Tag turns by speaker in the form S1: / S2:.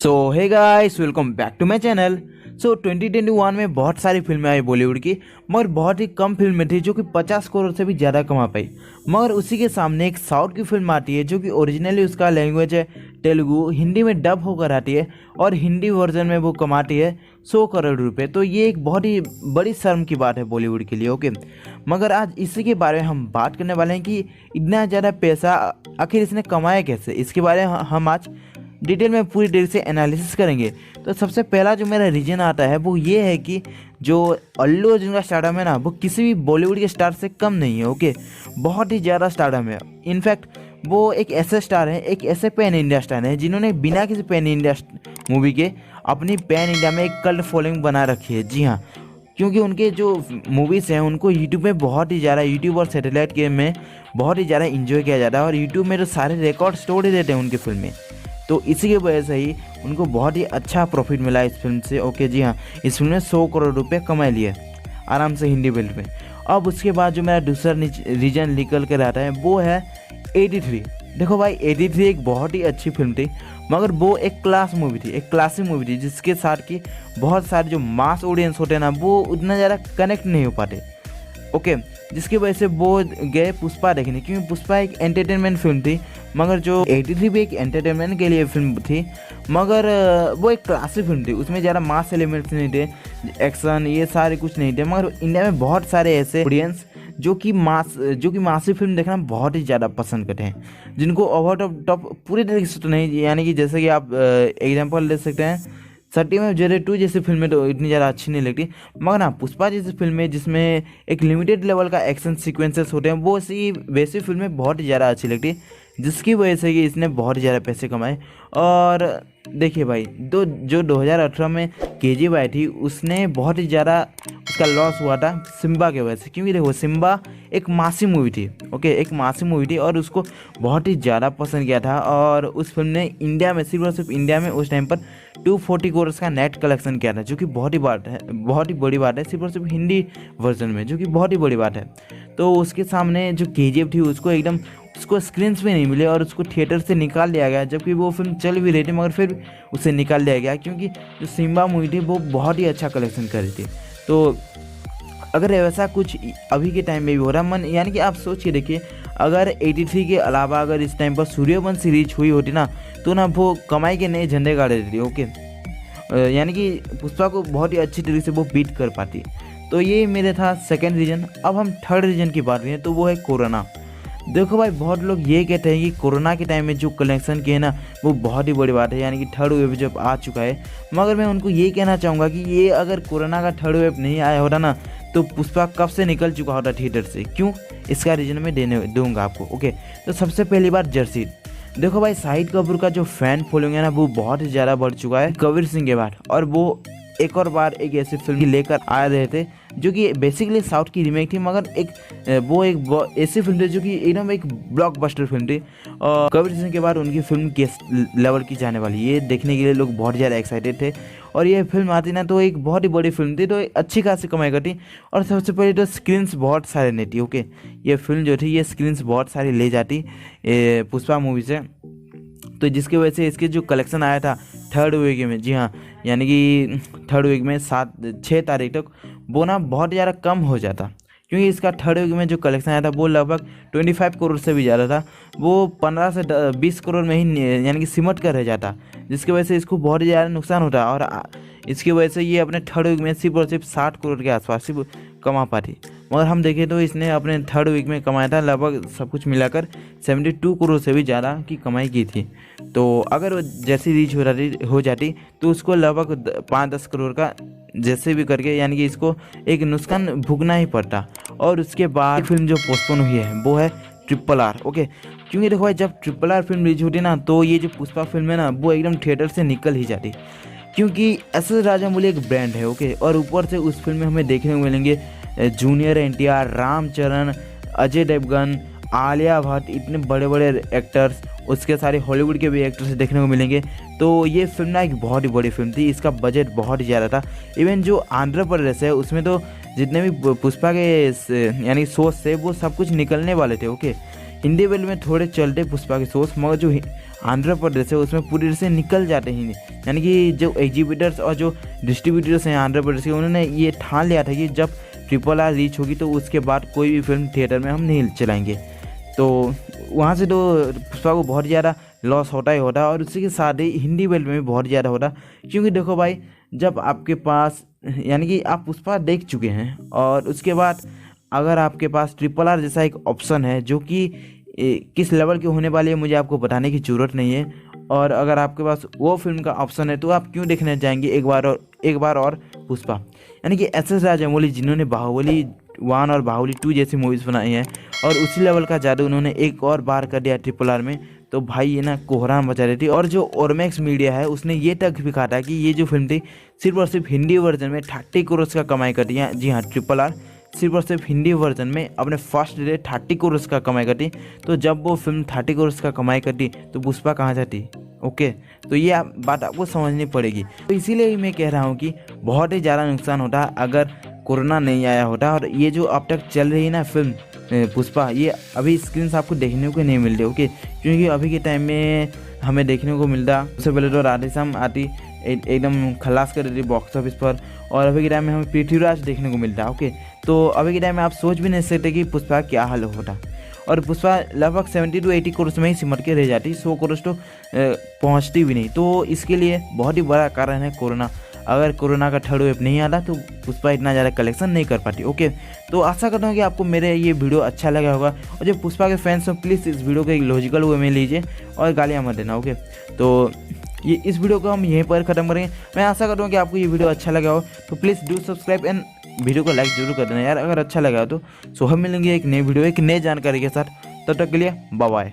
S1: So hey guys, welcome back to my channel. 2021 में बहुत सारी फिल्में आई बॉलीवुड की, मगर बहुत ही कम फिल्में थी जो कि 50 करोड़ से भी ज़्यादा कमा पाई। मगर उसी के सामने एक साउथ की फिल्म आती है जो कि ओरिजिनली उसका लैंग्वेज है तेलुगु, हिंदी में डब होकर आती है और हिंदी वर्जन में वो कमाती है 100 करोड़ रुपए। तो ये एक बहुत ही बड़ी शर्म की बात है बॉलीवुड के लिए। ओके, मगर आज इसी के बारे में हम बात करने वाले हैं कि इतना ज़्यादा पैसा आखिर इसने कमाया कैसे। इसके बारे में हम आज डिटेल में पूरी डिटेल से एनालिसिस करेंगे। तो सबसे पहला जो मेरा रीजन आता है वो ये है कि जो अल्लू अर्जुन का स्टारडम है ना, वो किसी भी बॉलीवुड के स्टार से कम नहीं है। ओके, बहुत ही ज़्यादा स्टारडम है। इनफैक्ट वो एक ऐसे स्टार है, एक ऐसे पैन इंडिया स्टार है जिन्होंने बिना किसी पैन इंडिया मूवी के अपनी पैन इंडिया में एक कल्ट फॉलोइंग बना रखी है। जी हाँ, क्योंकि उनके जो मूवीज़ हैं उनको यूट्यूब में बहुत ही ज़्यादा, यूट्यूब और सैटेलाइट के में बहुत ही ज़्यादा इंजॉय किया जाता है और यूट्यूब में जो सारे रिकॉर्ड स्टोर ही रहते हैं उनकी फिल्म में। तो इसी की वजह से ही उनको बहुत ही अच्छा प्रॉफिट मिला इस फिल्म से। ओके जी हाँ, इस फिल्म ने 100 करोड़ रुपए कमा लिए आराम से हिंदी फिल्म में। अब उसके बाद जो मेरा दूसरा रीजन निकल कर आता है वो है 83। देखो भाई, 83 एक बहुत ही अच्छी फिल्म थी, मगर वो एक क्लास मूवी थी, एक क्लासिक मूवी थी जिसके साथ कि बहुत सारे जो मास ऑडियंस होते हैं ना, वो उतना ज़्यादा कनेक्ट नहीं हो पाते। ओके, जिसकी वजह से वो गए पुष्पा देखने, क्योंकि पुष्पा एक एंटरटेनमेंट फिल्म थी, मगर जो 83 भी एक एंटरटेनमेंट के लिए फिल्म थी, मगर वो एक क्लासिक फिल्म थी। उसमें ज़्यादा मास एलिमेंट्स नहीं थे, एक्शन ये सारे कुछ नहीं थे। मगर इंडिया में बहुत सारे ऐसे ऑडियंस जो कि मासी फिल्म देखना बहुत ही ज़्यादा पसंद करते हैं, जिनको ओवर टॉप पूरी तरीके से तो नहीं, यानी कि जैसे कि आप एग्जाम्पल ले सकते हैं 30-02 जैसी फिल्में तो इतनी ज़्यादा अच्छी नहीं लगती, मगर हाँ पुष्पा जैसी फिल्में जिसमें एक लिमिटेड लेवल का एक्शन सीक्वेंसेस होते हैं, वो वैसी फिल्में बहुत ही ज़्यादा अच्छी लगती है, जिसकी वजह से कि इसने बहुत ज़्यादा पैसे कमाए। और देखिए भाई, जो 2018 में केजीएफ आई थी, उसने बहुत ही ज़्यादा उसका लॉस हुआ था सिम्बा की वजह से, क्योंकि देखो सिम्बा एक मासी मूवी थी। ओके, एक मासी मूवी थी और उसको बहुत ही ज़्यादा पसंद किया था और उस फिल्म ने इंडिया में, सिर्फ और सिर्फ इंडिया में उस टाइम पर 240 करोड़ का नेट कलेक्शन किया था, जो कि बहुत ही बड़ी बात है, सिर्फ और सिर्फ हिंदी वर्जन में, जो कि बहुत ही बड़ी बात है। तो उसके सामने जो केजीएफ थी उसको स्क्रीन्स पे नहीं मिले और उसको थिएटर से निकाल दिया गया, जबकि वो फिल्म चल भी रही थी, मगर फिर उसे निकाल दिया गया क्योंकि जो सिम्बा मूवी थी वो बहुत ही अच्छा कलेक्शन कर रही थी। तो अगर ऐसा कुछ अभी के टाइम में भी हो रहा मन, यानी कि आप सोच के देखिए, अगर 83 के अलावा अगर इस टाइम पर सूर्यवंशी रीच हुई होती ना, तो ना वो कमाई के नए झंडे गाड़ देती। ओके, यानी कि पुष्पा को बहुत ही अच्छी तरीके से वो बीट कर पाती। तो ये मेरे था सेकंड रीजन। अब हम थर्ड रीजन की बात करें तो वो है कोरोना। देखो भाई, बहुत लोग ये कहते हैं कि कोरोना के टाइम में जो कलेक्शन किए ना, वो बहुत ही बड़ी बात है, यानी कि थर्ड वेव जब आ चुका है। मगर मैं उनको ये कहना चाहूँगा कि ये अगर कोरोना का थर्ड वेव नहीं आया होता ना, तो पुष्पा कब से निकल चुका होता थिएटर से। क्यों, इसका रीज़न मैं दूंगा आपको। ओके, तो सबसे पहली बात जर्सी। देखो भाई, शाहिद कपूर का जो फैन फॉलोइंग है ना, वो बहुत ही ज़्यादा बढ़ चुका है कबीर सिंह के बाद, और वो एक और बार एक ऐसी फिल्म लेकर आ रहे थे जो कि बेसिकली साउथ की रीमेक थी, मगर एक ऐसी फिल्म थी जो कि एकदम एक ब्लॉकबस्टर फिल्म थी। और कबीर सिंह के बाद उनकी फिल्म किस लेवल की जाने वाली, ये देखने के लिए लोग बहुत ज़्यादा एक्साइटेड थे। और ये फिल्म आती ना तो एक बहुत ही बड़ी फिल्म थी, तो अच्छी खासी कमाई करती। और सबसे पहले तो स्क्रीन्स बहुत सारे नहीं थी। ओके, ये फिल्म जो थी ये स्क्रीन्स बहुत सारी ले जाती पुष्पा मूवी से, तो जिसकी वजह से इसके जो कलेक्शन आया था थर्ड वीक में, जी हाँ, यानी कि थर्ड वीक में 6 तारीख तक वो ना बहुत ज़्यादा कम हो जाता, क्योंकि इसका थर्ड वीक में जो कलेक्शन आया था वो लगभग 25 करोड़ से भी ज़्यादा था। वो 15 से 20 करोड़ में ही यानी कि सिमट कर रह जाता, जिसकी वजह से इसको बहुत ज़्यादा नुकसान होता। और इसकी वजह से ये अपने थर्ड वीक में सिर्फ और सिर्फ 60 करोड़ के आसपास सिर्फ कमा पाती। मगर हम देखें तो इसने अपने थर्ड वीक में कमाया था लगभग सब कुछ मिलाकर 72 करोड़ से भी ज़्यादा की कमाई की थी। तो अगर जैसी रीच हो जाती तो उसको लगभग 5-10 करोड़ का जैसे भी करके, यानी कि इसको एक नुकसान भुगतना ही पड़ता। और उसके बाद फिल्म जो पोस्टपोन हुई है वो है RRR। ओके, क्योंकि देखो भाई, जब RRR फिल्म रिलीज होती ना, तो ये जो पुष्पा फिल्म है ना, वो एकदम थिएटर से निकल ही जाती, क्योंकि एस.एस. राजामौली एक ब्रांड है। ओके, और ऊपर से उस फिल्म में हमें देखने को मिलेंगे जूनियर एनटीआर, रामचरण, अजय देवगन, आलिया भट्ट, इतने बड़े बड़े एक्टर्स, उसके सारे हॉलीवुड के भी एक्टर्स देखने को मिलेंगे। तो ये फिल्म ना एक बहुत ही बड़ी फिल्म थी, इसका बजट बहुत ही ज़्यादा था। इवन जो आंध्र प्रदेश है उसमें तो जितने भी पुष्पा के यानी सोर्स थे वो सब कुछ निकलने वाले थे। ओके, हिंदी फिल्म में थोड़े चलते पुष्पा के शोज, मगर जो आंध्र प्रदेश है उसमें पूरी तरह से निकल जाते हैं। यानी कि जो एग्जीबिटर्स और जो डिस्ट्रीब्यूटर्स हैं आंध्र प्रदेश के, उन्होंने ये ठान लिया था कि जब RRR रीच होगी तो उसके बाद कोई भी फिल्म थिएटर में हम नहीं चलाएंगे। तो वहाँ से तो पुष्पा को बहुत ज़्यादा लॉस होता ही होता, और उसी के साथ ही हिंदी फिल्म में भी बहुत ज़्यादा होता। क्योंकि देखो भाई, जब आपके पास यानी कि आप पुष्पा देख चुके हैं और उसके बाद अगर आपके पास RRR जैसा एक ऑप्शन है जो कि किस लेवल की होने वाली है मुझे आपको बताने की ज़रूरत नहीं है, और अगर आपके पास वो फिल्म का ऑप्शन है तो आप क्यों देखने जाएंगे एक बार और पुष्पा। यानी कि SS राजामौली जिन्होंने बाहुबली 1 और बाहुबली 2 जैसी मूवीज़ बनाई हैं और उसी लेवल का जादू उन्होंने एक और बार कर दिया RRR में, तो भाई ये ना कोहराम मचा रही थी। और जो ओरमैक्स मीडिया है उसने ये तक भी कहा था कि ये जो फिल्म थी सिर्फ और सिर्फ हिंदी वर्जन में 30 करोड़ का कमाई करती है। जी हाँ, RRR सिर्फ और सिर्फ हिंदी वर्जन में अपने फर्स्ट डे 30 करोड़ का कमाई करती। तो जब वो फिल्म 30 करोड़ का कमाई करती तो पुष्पा कहाँ जाती। ओके, तो ये बात आपको समझनी पड़ेगी। तो इसीलिए ही मैं कह रहा हूँ कि बहुत ही ज़्यादा नुकसान होता अगर कोरोना नहीं आया होता। और ये जो अब तक चल रही है ना फिल्म पुष्पा, ये अभी स्क्रीन से आपको देखने को नहीं मिल रही। ओके, क्योंकि अभी के टाइम में हमें देखने को मिलता सबसे पहले तो राधेश्याम आती एकदम खलास कर देती बॉक्स ऑफिस पर, और अभी के टाइम में हमें पृथ्वीराज देखने को मिलता। ओके, तो अभी के टाइम में आप सोच भी नहीं सकते कि पुष्पा क्या हाल होता। और पुष्पा लगभग 70 to 80 करोड़ में ही सिमट के रह जाती, 100 करोड़ तो पहुंचती भी नहीं। तो इसके लिए बहुत ही बड़ा कारण है कोरोना। अगर कोरोना का थर्ड वेव नहीं आता तो पुष्पा इतना ज़्यादा कलेक्शन नहीं कर पाती। ओके, तो आशा करता हूँ कि आपको मेरे ये वीडियो अच्छा लगा होगा, और जो पुष्पा के फैंस हो प्लीज़ इस वीडियो को एक लॉजिकल वे में लीजिए और गालियाँ मत देना। ओके, तो ये इस वीडियो को हम यहीं पर ख़त्म करेंगे। मैं आशा करता हूँ कि आपको ये वीडियो अच्छा लगा हो, तो please do subscribe and video को लाइक जरूर कर देना यार अगर अच्छा लगा तो। सो हम मिलेंगे एक नई वीडियो एक नई जानकारी के साथ, तब तक के लिए बाय बाय।